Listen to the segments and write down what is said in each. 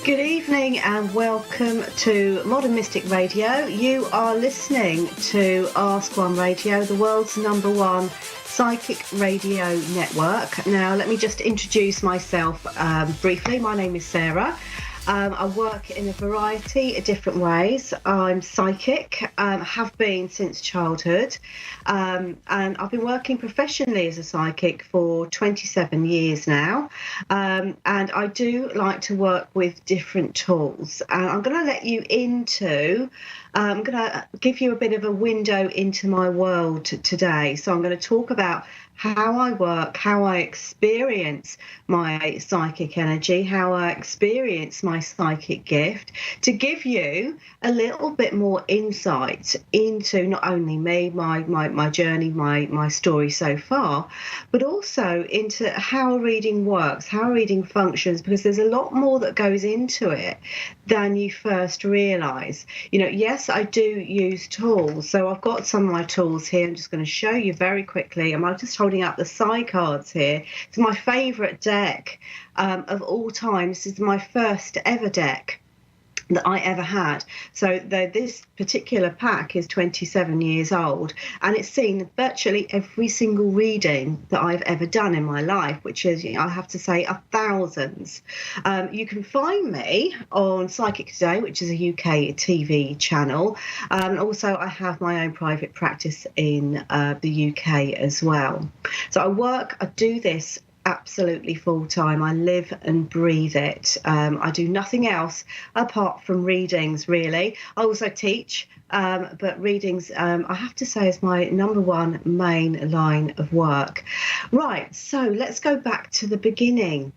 Good evening and welcome to Modern Mystic Radio. You are listening to Ask One Radio, the world's #1 psychic radio network. Now, let me just introduce myself briefly. My name is Sarah. I work in a variety of different ways. I'm psychic, have been since childhood, and I've been working professionally as a psychic for 27 years now. And I do like to work with different tools. And I'm going to let you into, I'm going to give you a bit of a window into my world today. So I'm going to talk about how I work, how I experience my psychic energy, how I experience my psychic gift, to give you a little bit more insight into not only me, my journey, my story so far, but also into how a reading works, how a reading functions, because there's a lot more that goes into it than you first realise. You know, yes, I do use tools. So I've got some of my tools here. I'm just going to show you very quickly. I'm just holding up the Psy cards here. It's my favourite deck of all time. This is my first ever deck that I ever had. So this particular pack is 27 years old, and it's seen virtually every single reading that I've ever done in my life, which is, you know, I have to say, thousands. You can find me on Psychic Today, which is a UK TV channel. Also, I have my own private practice in the UK as well. So I do this absolutely full time. I live and breathe it. I do nothing else apart from readings, really. I also teach, but readings, I have to say, is my #1 main line of work. Right, so let's go back to the beginning.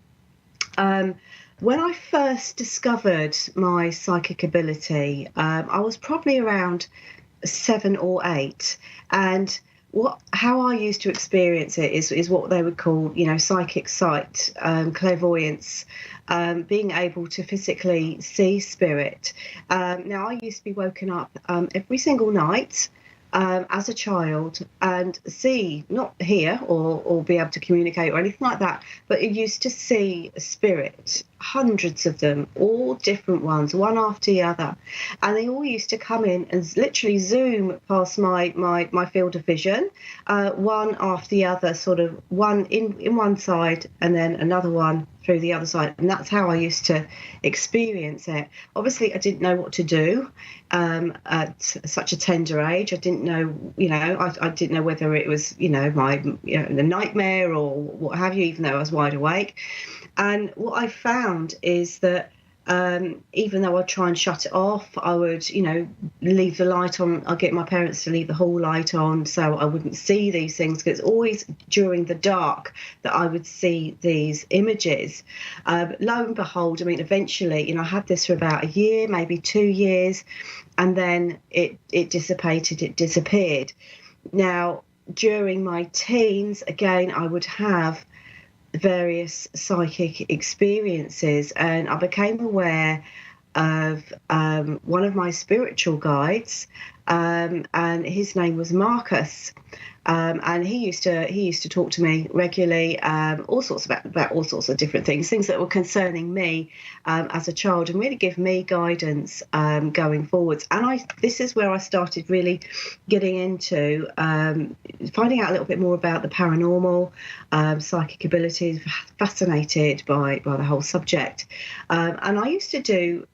When I first discovered my psychic ability, I was probably around 7 or 8, and how I used to experience it is what they would call, you know, psychic sight, clairvoyance, being able to physically see spirit. Now, I used to be woken up every single night as a child and see, not hear or be able to communicate or anything like that, but I used to see spirit, hundreds of them, all different ones, one after the other, and they all used to come in and literally zoom past my field of vision, one after the other, sort of one in one side and then another one through the other side, and that's how I used to experience it. Obviously, I didn't know what to do at such a tender age. I didn't know, you know, I didn't know whether it was, you know, the nightmare or what have you, even though I was wide awake. And what I found is that even though I'd try and shut it off, I would, you know, leave the light on. I'd get my parents to leave the hall light on so I wouldn't see these things, because it's always during the dark that I would see these images. Lo and behold, I mean, eventually, you know, I had this for about a year, maybe 2 years, and then it dissipated, it disappeared. Now, during my teens, again, I would have various psychic experiences, and I became aware of one of my spiritual guides, and his name was Marcus, and he used to talk to me regularly, all sorts about all sorts of different things that were concerning me as a child, and really give me guidance going forwards. And this is where I started really getting into finding out a little bit more about the paranormal, psychic abilities, fascinated by the whole subject. And I used to do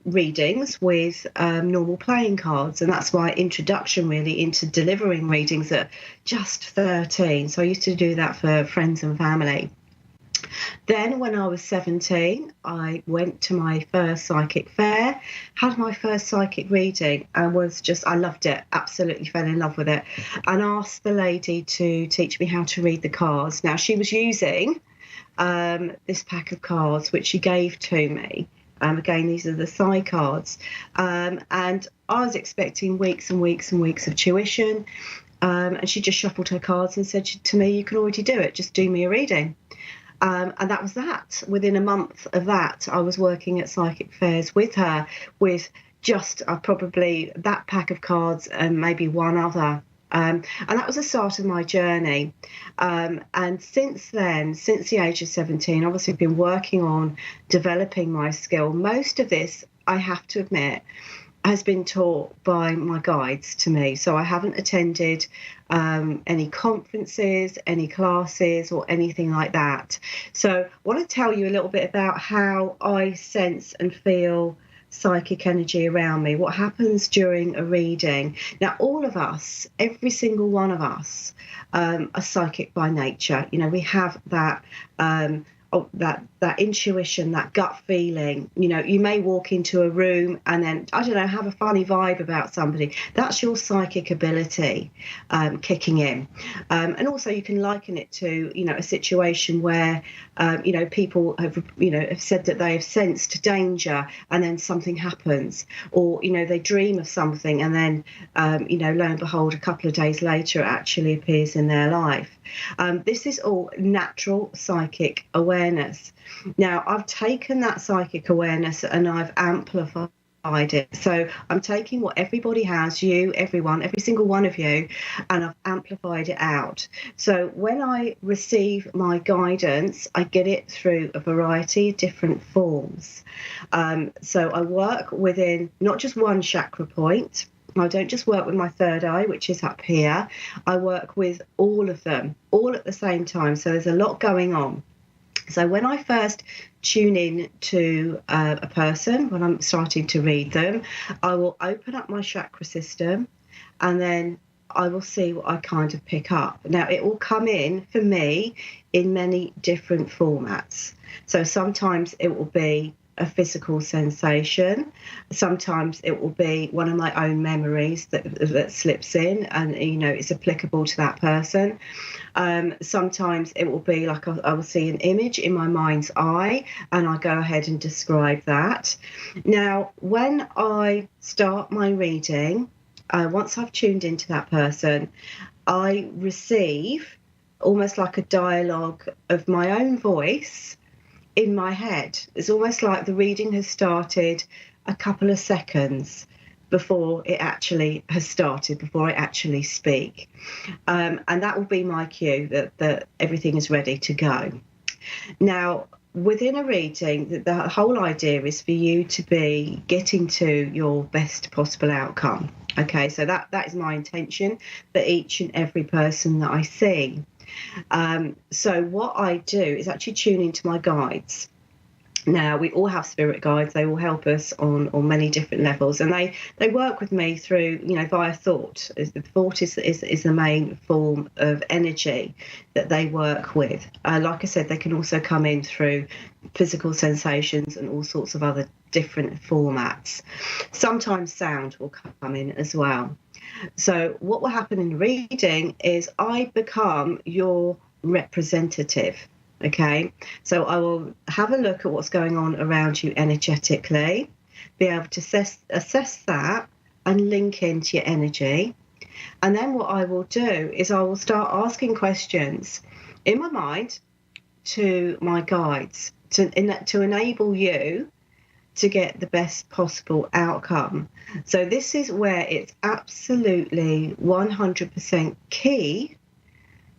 readings with normal playing cards, and that's my introduction really into delivering readings at just 13. So I used to do that for friends and family. Then when I was 17, I went to my first psychic fair, had my first psychic reading, and I loved it, absolutely fell in love with it, and asked the lady to teach me how to read the cards. Now, she was using this pack of cards, which she gave to me. Again, these are the Psy cards. And I was expecting weeks and weeks and weeks of tuition. And she just shuffled her cards and said to me, "You can already do it, just do me a reading." And that was that. Within a month of that, I was working at psychic fairs with her, with just probably that pack of cards and maybe one other And that was the start of my journey. And since then, since the age of 17, obviously I've been working on developing my skill. Most of this, I have to admit, has been taught by my guides to me. So I haven't attended any conferences, any classes, or anything like that. So I want to tell you a little bit about how I sense and feel psychic energy around me, what happens during a reading. Now, all of us, every single one of us, are psychic by nature. You know, we have that that intuition, that gut feeling. You know, you may walk into a room and then, I don't know, have a funny vibe about somebody. That's your psychic ability kicking in. And also you can liken it to, you know, a situation where, you know, people have, you know, have said that they have sensed danger and then something happens, or, you know, they dream of something and then, you know, lo and behold, a couple of days later, it actually appears in their life. This is all natural psychic awareness. Now, I've taken that psychic awareness and I've amplified it. So I'm taking what everybody has, you, everyone, every single one of you, and I've amplified it out. So when I receive my guidance, I get it through a variety of different forms. So I work within not just one chakra point. I don't just work with my third eye, which is up here. I work with all of them, all at the same time. So there's a lot going on. So when I first tune in to a person, when I'm starting to read them, I will open up my chakra system and then I will see what I kind of pick up. Now, it will come in for me in many different formats. So sometimes it will be a physical sensation. Sometimes it will be one of my own memories that slips in and, you know, it's applicable to that person. Sometimes it will be like I will see an image in my mind's eye and I go ahead and describe that. Now, when I start my reading, once I've tuned into that person, I receive almost like a dialogue of my own voice in my head. It's almost like the reading has started a couple of seconds before it actually has started, before I actually speak. And that will be my cue that everything is ready to go. Now, within a reading, the whole idea is for you to be getting to your best possible outcome. Okay, so that is my intention for each and every person that I see. So what I do is actually tune into my guides. Now, we all have spirit guides. They will help us on many different levels, and they work with me through, you know, via thought. Thought is the main form of energy that they work with. Like I said, they can also come in through physical sensations and all sorts of other different formats. Sometimes sound will come in as well. So what will happen in reading is I become your representative. Okay, so I will have a look at what's going on around you energetically, be able to assess that and link into your energy. And then what I will do is I will start asking questions in my mind to my guides to enable you to get the best possible outcome. So this is where it's absolutely 100% key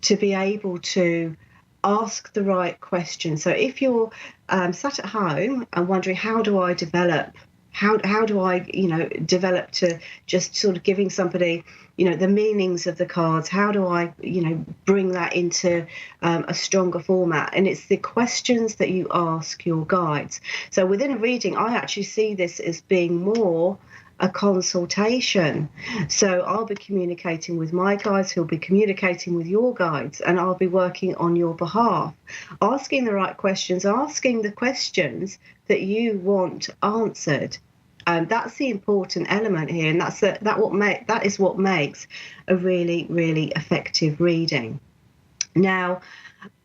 to be able to ask the right question. So if you're sat at home and wondering, how do I develop? How do I, you know, develop to just sort of giving somebody, you know, the meanings of the cards? How do I, you know, bring that into a stronger format? And it's the questions that you ask your guides. So within a reading, I actually see this as being more a consultation. So I'll be communicating with my guides, who'll be communicating with your guides, and I'll be working on your behalf, asking the right questions, asking the questions that you want answered. That's the important element here, and that is what makes a really, really effective reading. Now,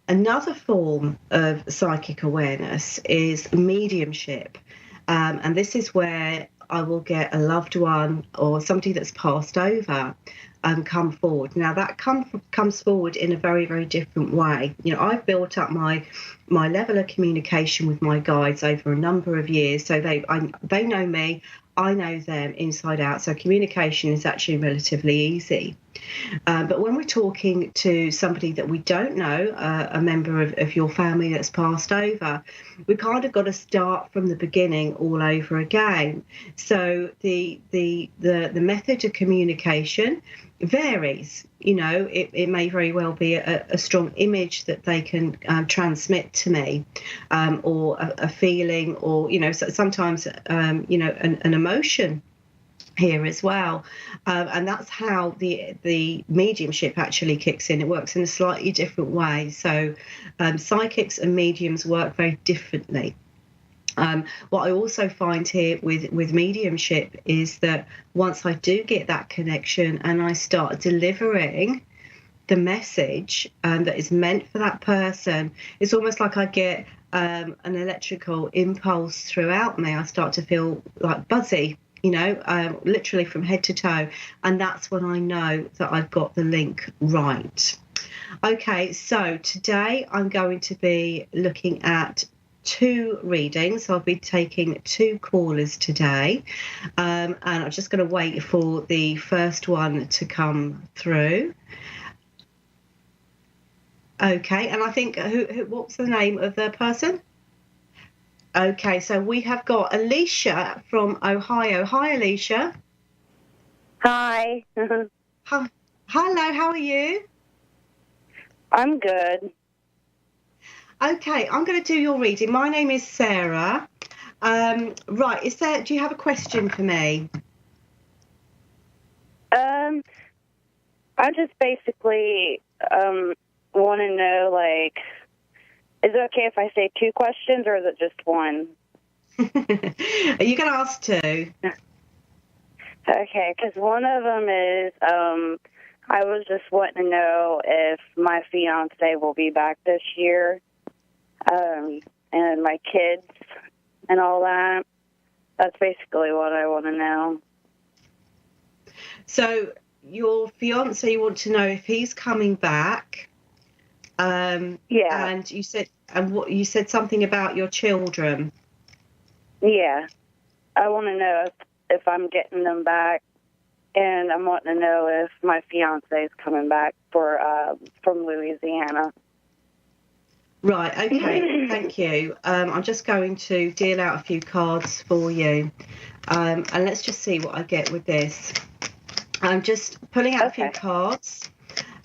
another form of psychic awareness is mediumship, and this is where I will get a loved one or somebody that's passed over come forward. Now that comes forward in a very, very different way. You know, I've built up my level of communication with my guides over a number of years, so they know me. I know them inside out, so communication is actually relatively easy. But when we're talking to somebody that we don't know, a member of your family that's passed over, we kind of got to start from the beginning all over again. So the method of communication varies. You know, it may very well be a strong image that they can transmit to me, or a feeling, or, you know, sometimes, you know, an emotion here as well, and that's how the mediumship actually kicks in. It works in a slightly different way. So psychics and mediums work very differently. What I also find here with mediumship is that once I do get that connection and I start delivering the message that is meant for that person, it's almost like I get an electrical impulse throughout me. I start to feel like buzzy, you know, literally from head to toe. And that's when I know that I've got the link right. Okay, so today I'm going to be looking at 2 readings. I'll be taking 2 callers today, and I'm just going to wait for the first one to come through. Okay, and I think, what's the name of the person? Okay, so we have got Alicia from Ohio. Hi, Alicia. Hi. Hi. Hello, how are you? I'm good. Okay, I'm going to do your reading. My name is Sarah. Right, do you have a question for me? I just basically want to know, like, is it okay if I say 2 questions, or is it just 1? Are you going to ask 2? Okay, because one of them is, I was just wanting to know if my fiance will be back this year, and my kids and all that. That's basically what I want to know. So your fiance, you want to know if he's coming back. Yeah. And you said something about your children. Yeah. I want to know if I'm getting them back, and I'm wanting to know if my fiance is coming back from Louisiana. Right, okay, thank you. I'm just going to deal out a few cards for you, and let's just see what I get with this. I'm just pulling out a few cards.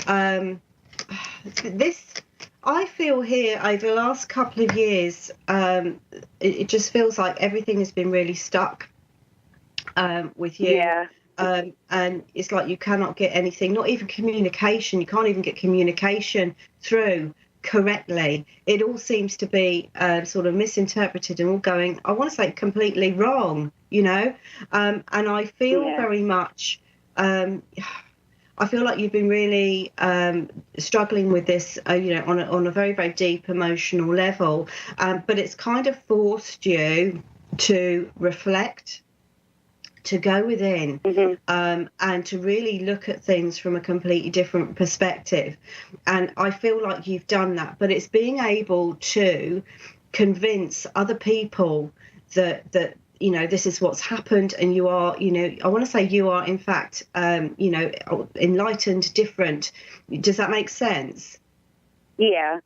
I feel here over the last couple of years, it just feels like everything has been really stuck with you. Yeah. And it's like you cannot get anything, not even communication. You can't even get communication through correctly. It all seems to be sort of misinterpreted and all going, I want to say, completely wrong, you know. And I feel very much, I feel like you've been really struggling with this, you know, on a very, very deep emotional level. But it's kind of forced you to reflect, to go within, and to really look at things from a completely different perspective. And I feel like you've done that, but it's being able to convince other people that you know, this is what's happened, and you are, you know, I want to say you are, in fact, you know, enlightened, different. Does that make sense? Yeah.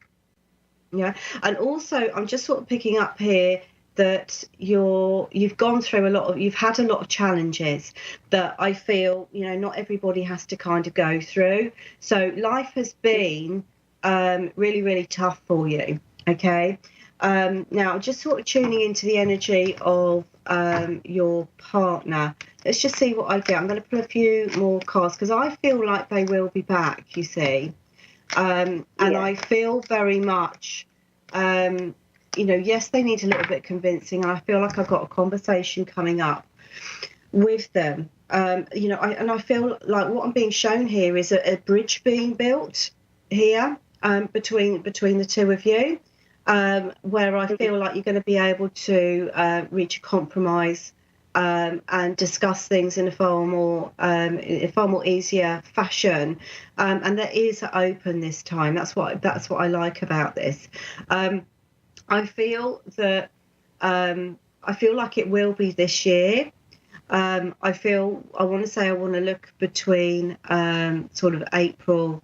Yeah. And also, I'm just sort of picking up here that you've gone through you've had a lot of challenges that I feel, you know, not everybody has to kind of go through. So life has been really, really tough for you. Okay. Now, just sort of tuning into the energy of your partner. Let's just see what I get. I'm going to pull a few more cards because I feel like they will be back, you see. And I feel very much, you know, yes, they need a little bit convincing. And I feel like I've got a conversation coming up with them. You know, I feel like what I'm being shown here is a bridge being built here between the two of you, where I feel like you're going to be able to reach a compromise and discuss things in a far more easier fashion, and their ears are open this time. That's what I like about this. I feel that I feel like it will be this year. I want to look between April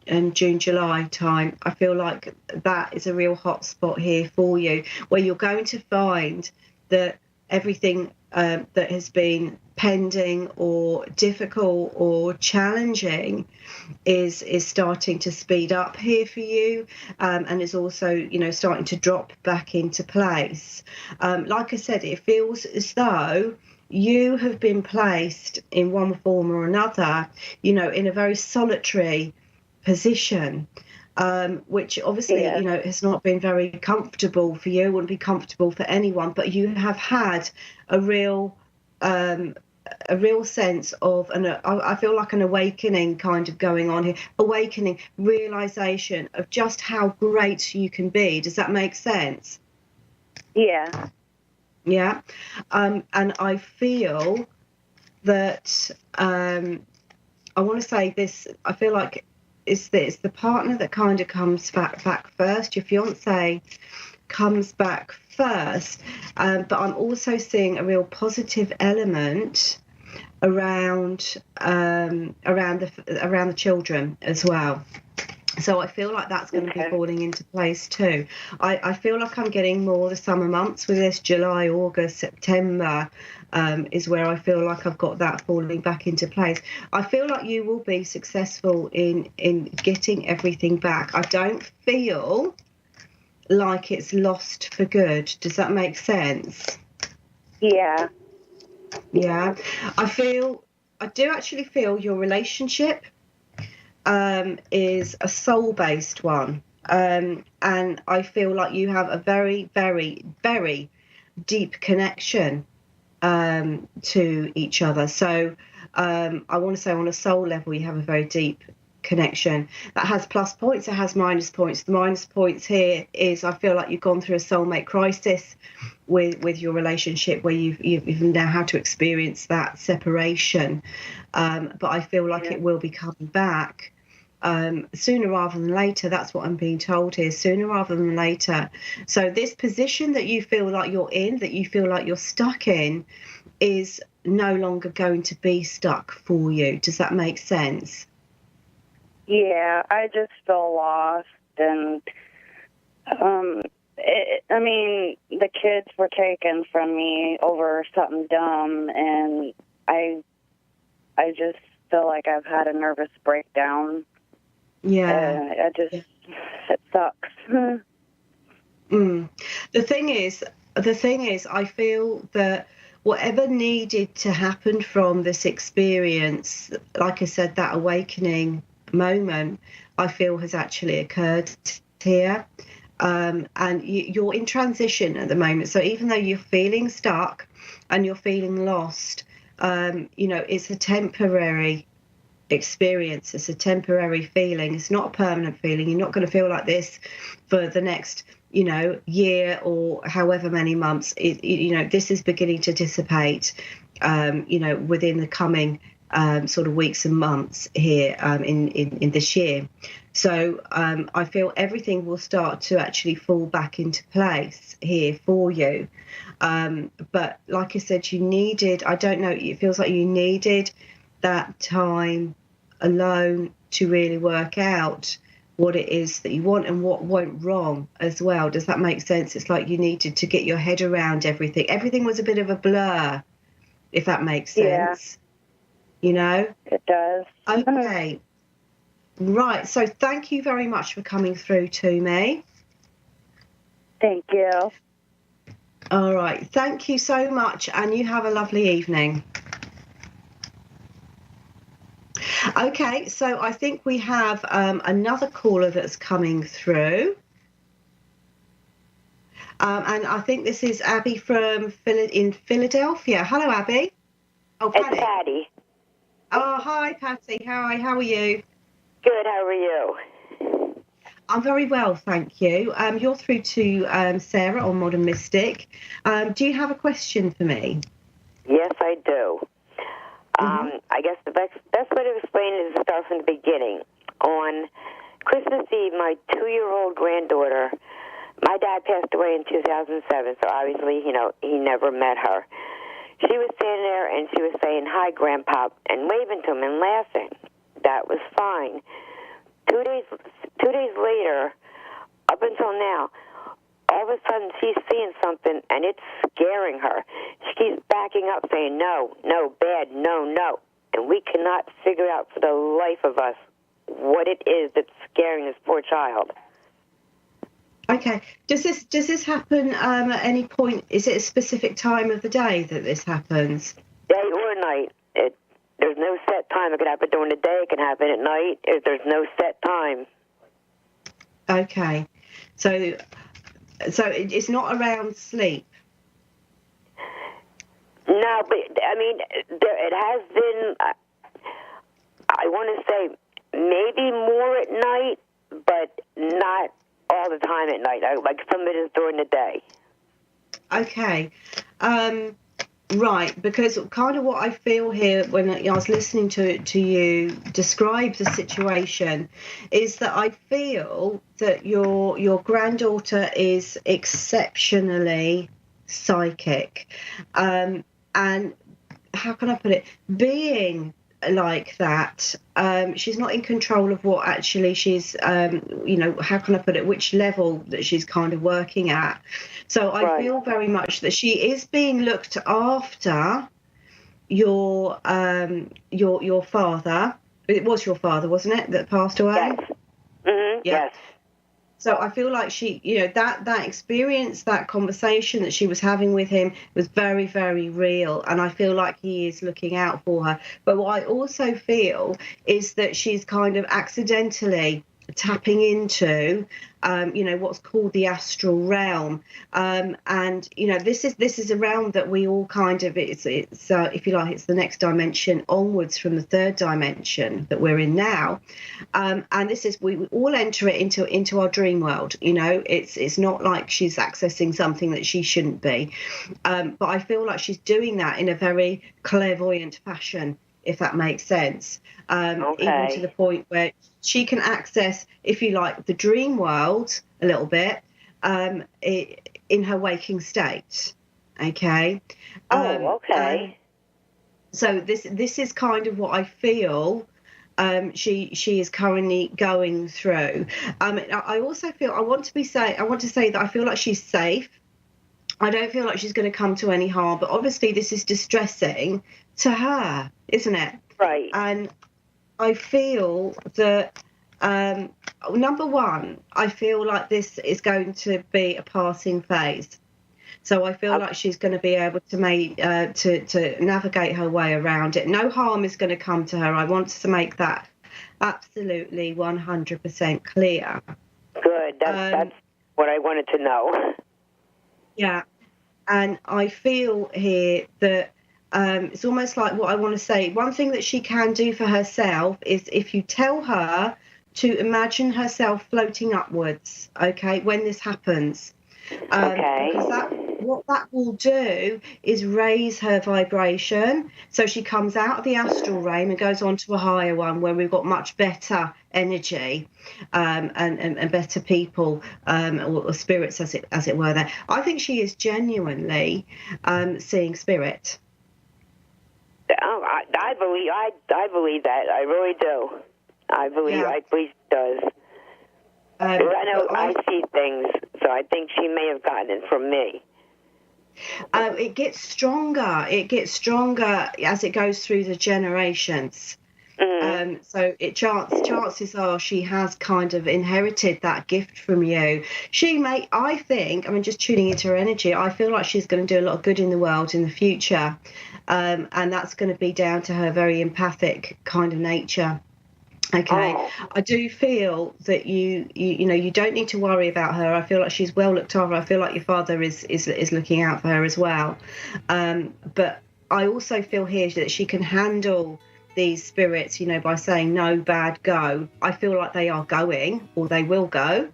and June, July time. I feel like that is a real hot spot here for you, where you're going to find that everything that has been pending or difficult or challenging is starting to speed up here for you, and is also, starting to drop back into place. Like I said, it feels as though you have been placed in one form or another, in a very solitary position, which obviously, has not been very comfortable for you, wouldn't be comfortable for anyone, but you have had a real sense of, I feel like an awakening kind of going on here, realization of just how great you can be. Does that make sense? Yeah. Yeah. And I feel that, I want to say this, I feel like it's the partner that kind of comes back first. Your fiance comes back first, but I'm also seeing a real positive element around the children as well. So I feel like that's going to be falling into place too. I feel like I'm getting more the summer months with this. July, August, September is where I feel like I've got that falling back into place. I feel like you will be successful in getting everything back. I don't feel like it's lost for good. Does that make sense? Yeah. Yeah. I do actually feel your relationship is a soul-based one, and I feel like you have a very, very, very deep connection to each other. So I want to say, on a soul level, you have a very deep connection. That has plus points, it has minus points. The minus points here is, I feel like you've gone through a soulmate crisis with your relationship, where you've now had to experience that separation, but I feel like it will be coming back sooner rather than later. That's what I'm being told here, sooner rather than later. So this position that you feel like you're in, that you feel like you're stuck in, is no longer going to be stuck for you. Does that make sense? Yeah, I just feel lost, and the kids were taken from me over something dumb, and I just feel like I've had a nervous breakdown. Yeah. It sucks. The thing is, I feel that whatever needed to happen from this experience, like I said, that awakening moment, I feel has actually occurred here. And you're in transition at the moment. So even though you're feeling stuck and you're feeling lost, it's a temporary experience. It's a temporary feeling. It's not a permanent feeling. You're not going to feel like this for the next, year or however many months. This is beginning to dissipate, within the coming sort of weeks and months here in this year. So I feel everything will start to actually fall back into place here for you. But like I said, it feels like you needed that time alone to really work out what it is that you want and what went wrong as well. Does that make sense? It's like you needed to get your head around everything. Everything was a bit of a blur, if that makes sense. Yeah. It does. Okay. Right. So thank you very much for coming through to me. Thank you. All right. Thank you so much, and you have a lovely evening. Okay, so I think we have another caller that's coming through. And I think this is Abby from in Philadelphia. Hello, Abby. Oh, Patty. It's Patty. Oh, hi, Patty. Hi, how are you? Good, how are you? I'm very well, thank you. You're through to Sarah on Modern Mystic. Do you have a question for me? Yes, I do. I guess the best way to explain it is to start from the beginning. On Christmas Eve, my 2-year-old granddaughter, my dad passed away in 2007, so obviously, he never met her. She was standing there and she was saying, "Hi, Grandpa," and waving to him and laughing. That was fine. 2 days later, up until now, all of a sudden she's seeing something and it's scaring her. She keeps backing up saying, "No, no, bad, no, no." And we cannot figure out for the life of us what it is that's scaring this poor child. Okay. Does this happen at any point? Is it a specific time of the day that this happens? Day or night. There's no set time. It could happen during the day. It can happen at night. There's no set time. Okay. So it's not around sleep. No, but I mean, it has been. I want to say maybe more at night, but not all the time at night. Like some of it is during the day. Okay. Right, because kind of what I feel here when I was listening to you describe the situation is that I feel that your granddaughter is exceptionally psychic, and how can I put it? Being like that, she's not in control of what actually she's, how can I put it? Which level that she's kind of working at. So I feel very much that she is being looked after. Your father. It was your father, wasn't it, that passed away? Yes. Mm-hmm. Yeah. Yes. So I feel like she, that experience, that conversation that she was having with him was very, very real. And I feel like he is looking out for her. But what I also feel is that she's kind of accidentally tapping into, what's called the astral realm. And, this is a realm that we all kind of, it's if you like, it's the next dimension onwards from the third dimension that we're in now. And this is, we all enter it into our dream world. It's not like she's accessing something that she shouldn't be. But I feel like she's doing that in a very clairvoyant fashion, if that makes sense. Even to the point where she can access, if you like, the dream world a little bit in her waking state. Okay. So this is kind of what I feel she is currently going through. I also feel I want to say that I feel like she's safe. I don't feel like she's going to come to any harm, but obviously this is distressing to her, isn't it? Right. And I feel that, number one, I feel like this is going to be a passing phase. So I feel like she's going to be able to to navigate her way around it. No harm is going to come to her. I want to make that absolutely 100% clear. Good. That's what I wanted to know. Yeah. And I feel here that it's almost like what I want to say. One thing that she can do for herself is if you tell her to imagine herself floating upwards, okay, when this happens. Because what that will do is raise her vibration. So she comes out of the astral realm and goes on to a higher one where we've got much better energy and better people or spirits, as it were. There, I think she is genuinely seeing spirit. I believe that. I really do. I believe she does. I know I see things, so I think she may have gotten it from me. It gets stronger. It gets stronger as it goes through the generations. Mm-hmm. So chances are she has kind of inherited that gift from you. She may, I think, just tuning into her energy, I feel like she's going to do a lot of good in the world in the future. And that's going to be down to her very empathic kind of nature. Okay. I do feel that you don't need to worry about her. I feel like she's well looked after. I feel like your father is looking out for her as well. But I also feel here that she can handle these spirits, by saying no, bad, go. I feel like they are going, or they will go.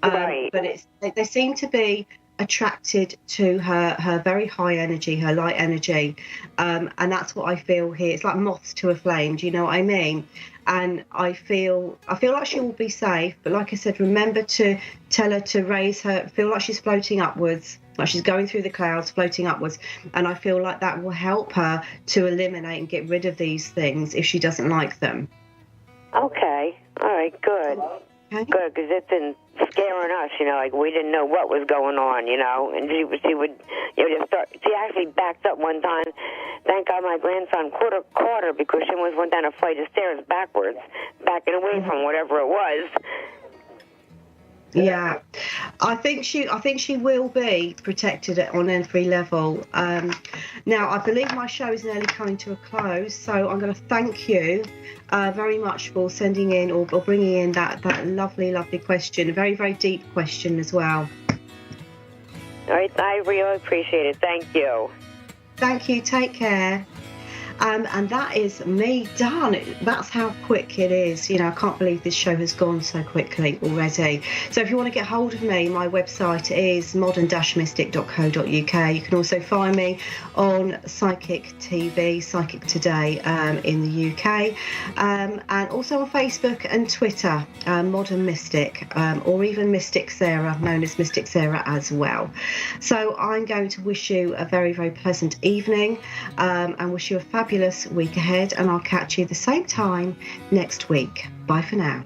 Right. But they seem to be attracted to her very high energy, her light energy, and that's what I feel here. It's like moths to a flame. Do you know what I mean? and I feel like she will be safe. But like I said, remember to tell her to raise her, feel like she's floating upwards, like she's going through the clouds, floating upwards. And I feel like that will help her to eliminate and get rid of these things if she doesn't like them. Okay. All right. Good. Okay. Good, because it's been scaring us, like we didn't know what was going on, and she would, just start. She actually backed up one time. Thank God my grandson caught her because she almost went down a flight of stairs backwards, backing away from whatever it was. Yeah, I think she will be protected on every level. Now, I believe my show is nearly coming to a close, so I'm going to thank you very much for sending in or bringing in that lovely question, a very, very deep question as well. All right, I really appreciate it. Thank you. Thank you. Take care. And that is me done. That's how quick it is. I can't believe this show has gone so quickly already. So if you want to get hold of me, my website is modern-mystic.co.uk. You can also find me on Psychic TV, Psychic Today in the UK, and also on Facebook and Twitter, Modern Mystic, or even Mystic Sarah, known as Mystic Sarah as well. So I'm going to wish you a very, very pleasant evening, and wish you a fabulous week ahead, and I'll catch you the same time next week. Bye for now.